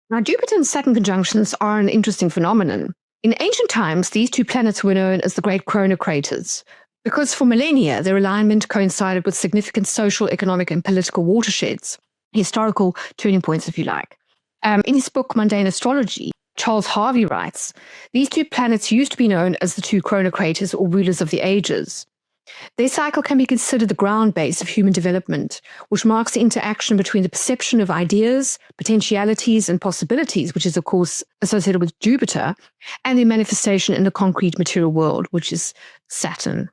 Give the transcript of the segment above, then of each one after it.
Now, Jupiter and Saturn conjunctions are an interesting phenomenon. In ancient times, these two planets were known as the Great Chronocraters, because for millennia, their alignment coincided with significant social, economic, and political watersheds, historical turning points, if you like. In his book, Mundane Astrology, Charles Harvey writes, these two planets used to be known as the two chronocraters or rulers of the ages. Their cycle can be considered the ground base of human development, which marks the interaction between the perception of ideas, potentialities, and possibilities, which is, of course, associated with Jupiter, and their manifestation in the concrete material world, which is Saturn.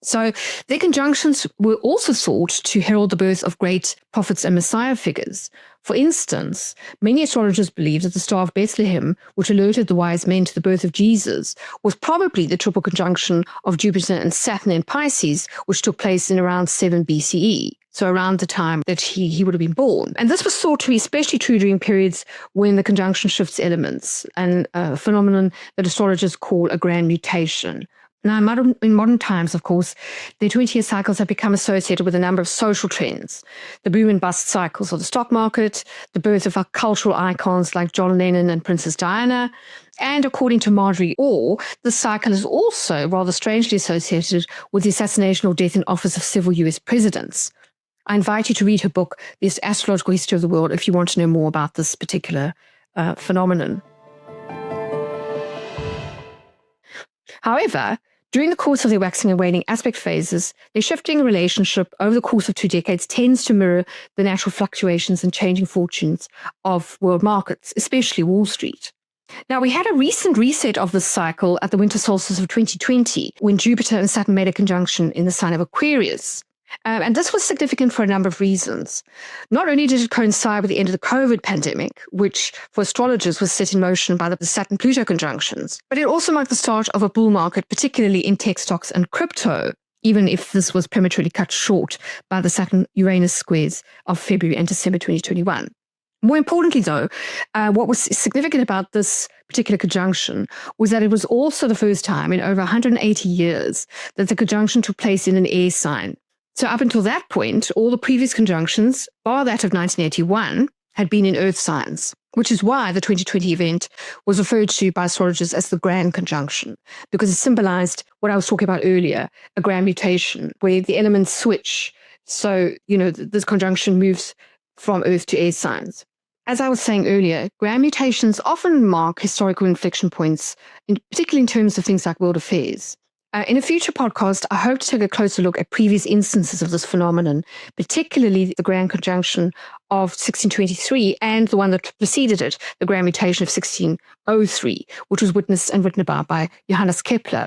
So their conjunctions were also thought to herald the birth of great prophets and Messiah figures. For instance, many astrologers believe that the Star of Bethlehem, which alerted the wise men to the birth of Jesus, was probably the triple conjunction of Jupiter and Saturn in Pisces, which took place in around 7 BCE. So around the time that he would have been born. And this was thought to be especially true during periods when the conjunction shifts elements, and a phenomenon that astrologers call a Grand Mutation. Now, in modern times, of course, the 20-year cycles have become associated with a number of social trends. The boom and bust cycles of the stock market, the birth of our cultural icons like John Lennon and Princess Diana, and according to Marjorie Orr, the cycle is also rather strangely associated with the assassination or death in office of several US presidents. I invite you to read her book, The Astrological History of the World, if you want to know more about this particular phenomenon. However, during the course of their waxing and waning aspect phases, their shifting relationship over the course of 2 decades tends to mirror the natural fluctuations and changing fortunes of world markets, especially Wall Street. Now, we had a recent reset of this cycle at the winter solstice of 2020, when Jupiter and Saturn made a conjunction in the sign of Aquarius. And this was significant for a number of reasons. Not only did it coincide with the end of the COVID pandemic, which for astrologers was set in motion by the Saturn-Pluto conjunctions, but it also marked the start of a bull market, particularly in tech stocks and crypto, even if this was prematurely cut short by the Saturn-Uranus squares of February and December 2021. More importantly, though, what was significant about this particular conjunction was that it was also the first time in over 180 years that the conjunction took place in an air sign. So up until that point, all the previous conjunctions, bar that of 1981, had been in earth signs, which is why the 2020 event was referred to by astrologers as the Grand Conjunction, because it symbolized what I was talking about earlier, a grand mutation, where the elements switch. So, this conjunction moves from earth to air signs. As I was saying earlier, grand mutations often mark historical inflection points, particularly in terms of things like world affairs. In a future podcast, I hope to take a closer look at previous instances of this phenomenon, particularly the Grand Conjunction of 1623 and the one that preceded it, the Grand Mutation of 1603, which was witnessed and written about by Johannes Kepler.